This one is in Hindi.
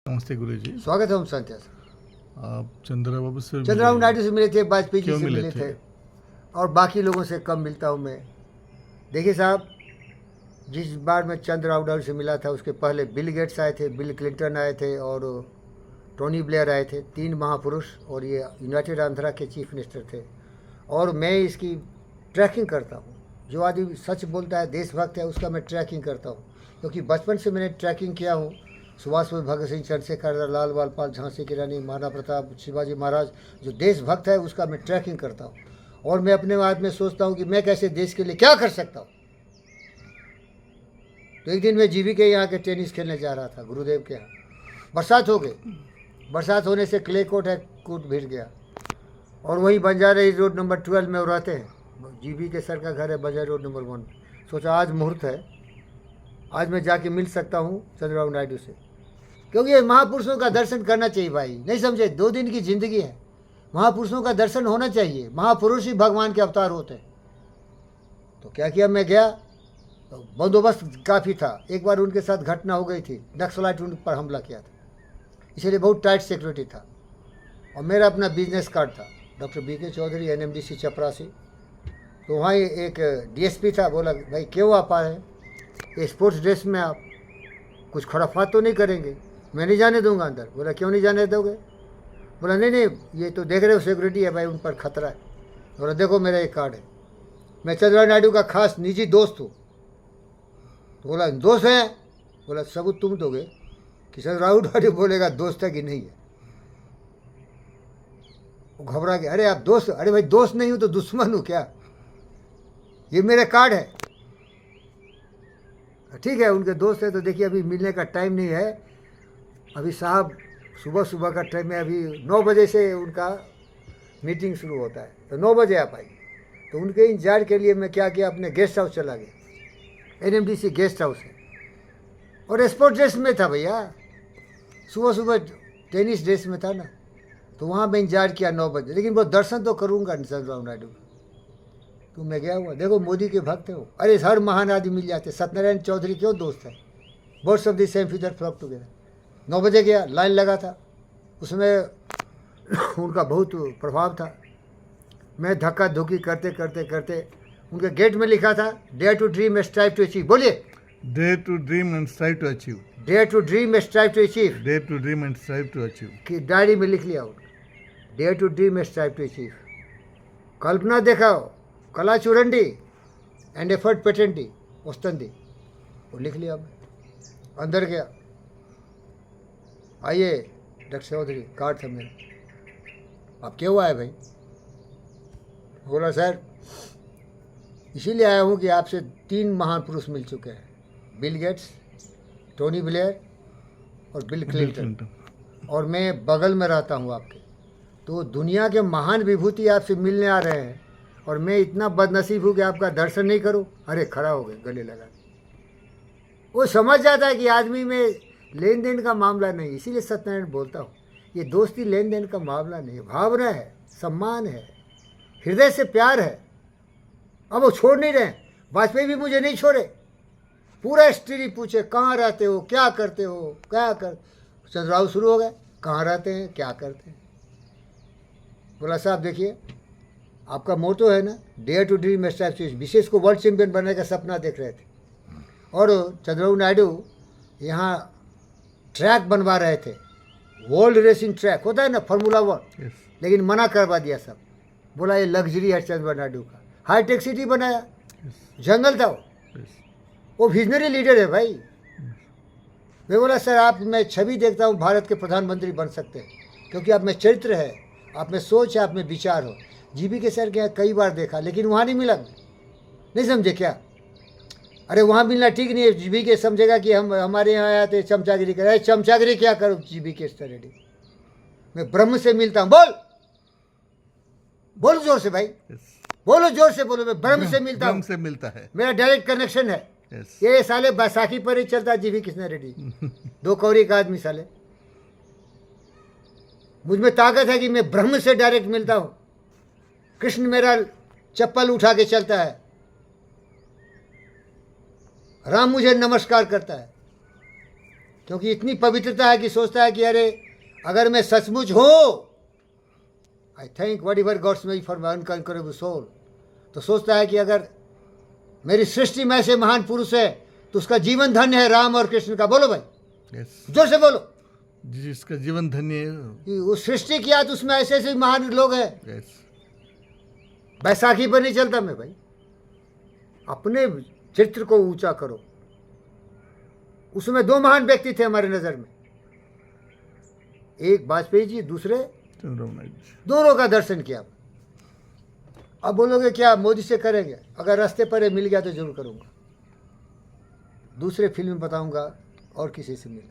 नमस्ते गुरुजी। स्वागत है ओम शांति। आप चंद्रबाबू से चंद्रबाबू नायडू से मिले थे, वाजपेयी जी क्यों से मिले मिले थे? थे और बाकी लोगों से कम मिलता हूँ मैं। देखिए साहब, जिस बार मैं चंद्रबाबू नायडू से मिला था उसके पहले बिल गेट्स आए थे, बिल क्लिंटन आए थे और टोनी ब्लेयर आए थे, 3 महापुरुष, और ये यूनाइटेड आंध्रा के चीफ मिनिस्टर थे। और मैं इसकी ट्रैकिंग करता हूँ। जो आदमी सच बोलता है, देशभक्त है, उसका मैं ट्रैकिंग करता हूँ, क्योंकि बचपन से मैंने ट्रैकिंग किया हूँ। सुभाष बोस, भगत सिंह, चंद्रशेखर, लाल बालपाल, झांसी की रानी, महाराणा प्रताप, शिवाजी महाराज, जो देशभक्त है उसका मैं ट्रैकिंग करता हूँ। और मैं अपने आप में सोचता हूँ कि मैं कैसे देश के लिए क्या कर सकता हूँ। तो एक दिन मैं जीवी के यहाँ के टेनिस खेलने जा रहा था, गुरुदेव के यहाँ। बरसात हो गई। बरसात होने से क्ले कोर्ट है, कोर्ट भीग गया। और वहीं बंजारा रोड नंबर 12 में वो रहते हैं। जीवी के सर का घर है बंजारा रोड नंबर 1। सोचा आज मुहूर्त है, आज मैं जाके मिल सकता हूँ चंद्रबाबू नायडू से, क्योंकि ये महापुरुषों का दर्शन करना चाहिए भाई। नहीं समझे? 2 दिन की जिंदगी है, महापुरुषों का दर्शन होना चाहिए। महापुरुष ही भगवान के अवतार होते हैं। तो क्या किया, मैं गया। तो बंदोबस्त काफ़ी था। एक बार उनके साथ घटना हो गई थी, नक्सलाइट उन पर हमला किया था, इसलिए बहुत टाइट सिक्योरिटी था। और मेरा अपना बिजनेस कार्ड था, डॉक्टर BK चौधरी, NMDC चपरासी। तो वहाँ एक DSP था, बोला भाई क्यों आप आए हैं ये स्पोर्ट्स ड्रेस में, आप कुछ खराफात तो नहीं करेंगे? मैं नहीं जाने दूंगा अंदर। बोला क्यों नहीं जाने दोगे? बोला नहीं नहीं, ये तो देख रहे हो सिक्योरिटी है भाई, उन पर खतरा है। बोला देखो मेरा एक कार्ड है, मैं चंद्रबाबू नायडू का खास निजी दोस्त हूँ। तो बोला दोस्त है? बोला सबूत तुम दोगे कि चंद्रबाबू नायडू बोलेगा दोस्त है कि नहीं है। वो घबरा गया, अरे आप दोस्त? अरे भाई दोस्त नहीं हूँ तो दुश्मन हूँ क्या? ये मेरा कार्ड है। ठीक है, उनके दोस्त है तो देखिए अभी मिलने का टाइम नहीं है। अभी साहब सुबह सुबह का टाइम है, अभी 9 बजे से उनका मीटिंग शुरू होता है, तो 9 बजे आप आइए। तो उनके इंतजार के लिए मैं क्या किया, अपने गेस्ट हाउस चला गया। NMDC गेस्ट हाउस है, और स्पोर्ट ड्रेस में था भैया, सुबह सुबह टेनिस ड्रेस में था ना। तो वहाँ मैं इंतजार किया 9 बजे, लेकिन वो दर्शन तो करूँगा चंद्रबाबू नायडू। तो मैं गया हुआ, देखो मोदी के भक्त है वो। अरे हर महान आदमी मिल जाते। सत्यनारायण चौधरी क्यों दोस्त है, birds of the same feather flock together. 9 बजे गया, लाइन लगा था, उसमें उनका बहुत प्रभाव था। मैं धक्का धुक्की करते करते करते, उनके गेट में लिखा था dare to dream strive to achieve. बोलिए, dare to dream and strive to achieve. Dare to dream strive to achieve. Dare to dream and strive to achieve कि डायरी में लिख लिया उन्होंने, dare to dream strive to achieve. कल्पना दिखाओ, कला चूरंडी एंड एफर्ट पेटेंटी उस्तंदी, वो लिख लिया। मैं अंदर गया, आइए डॉक्टर चौधरी, कार्ड था मेरा। आप क्यों आए भाई? बोला सर इसीलिए आया हूँ कि आपसे 3 महान पुरुष मिल चुके हैं, बिल गेट्स, टोनी ब्लेयर और बिल क्लिंटन। और मैं बगल में रहता हूँ आपके, तो दुनिया के महान विभूति आपसे मिलने आ रहे हैं, और मैं इतना बदनसीब हूँ कि आपका दर्शन नहीं करूँ। अरे खड़ा हो गए, गले लगा। वो समझ जाता है कि आदमी में लेन देन का मामला नहीं, इसीलिए सत्यनारायण बोलता हूँ, ये दोस्ती लेन देन का मामला नहीं, भावना है, सम्मान है, हृदय से प्यार है। अब वो छोड़ नहीं रहे। वाजपेयी भी मुझे नहीं छोड़े, पूरा हिस्ट्री पूछे कहाँ रहते हो, क्या करते हो, क्या कर। चंद्रबाबू शुरू हो गए, कहाँ रहते हैं, क्या करते हैं। बोला साहब देखिए, आपका मोटो है ना डेयर टू ड्रीम स्ट्राइव। विशेष को वर्ल्ड चैंपियन बनने का सपना देख रहे थे, और चंद्रबाबू नायडू यहाँ ट्रैक बनवा रहे थे, वर्ल्ड रेसिंग ट्रैक होता है ना, फार्मूला 1। लेकिन मना करवा दिया सब। बोला ये लग्जरी है चंद्रबाबू नायडू का, हाईटेक सिटी बनाया। जंगल था वो विजनरी लीडर है भाई। मैं बोला सर आप, मैं छवि देखता हूँ भारत के प्रधानमंत्री बन सकते हैं, क्योंकि आप में चरित्र है, आप में सोच है, आप में विचार हो। जीवी के सर के यहाँ कई बार देखा, लेकिन वहाँ नहीं मिला। नहीं समझे क्या? अरे वहाँ मिलना ठीक नहीं है। जीवी के समझेगा कि हम हमारे यहाँ आए थे चमचागिरी कर। चमचागिरी क्या करूँ जीवी के रेडी? मैं ब्रह्म से मिलता हूँ। बोल बोलो जोर से भाई, बोलो जोर से बोलो, मैं ब्रह्म से मिलता हूँ। से मिलता है, मेरा डायरेक्ट कनेक्शन है। ये साले बैसाखी पर ही चलता जीवी कृष्णा रेड्डी, 2 कौड़ी का आदमी साले। मुझ में ताकत है कि मैं ब्रह्म से डायरेक्ट मिलता हूँ। कृष्ण मेरा चप्पल उठा के चलता है, राम मुझे नमस्कार करता है। क्योंकि इतनी पवित्रता है कि सोचता है कि अरे अगर मैं सचमुच हूँ, I think whatever gods may for my unconquerable soul, तो सोचता है कि अगर मेरी सृष्टि में ऐसे महान पुरुष है तो उसका जीवन धन्य है, राम और कृष्ण का। बोलो भाई, यस, जोर से बोलो। जिसका जीवन धन्य है। कि वो सृष्टि किया तो उसमें ऐसे ऐसे महान लोग हैं। यस, बैसाखी पर नहीं चलता मैं भाई, अपने चरित्र को ऊंचा करो। उसमें दो महान व्यक्ति थे हमारे नजर में, एक वाजपेयी जी, दूसरे चंद्रबाबू नायडू जी। दोनों का दर्शन किया। अब बोलोगे क्या मोदी से करेंगे? अगर रास्ते पर ये मिल गया तो जरूर करूंगा। दूसरे फिल्म में बताऊंगा और किसी से मिला।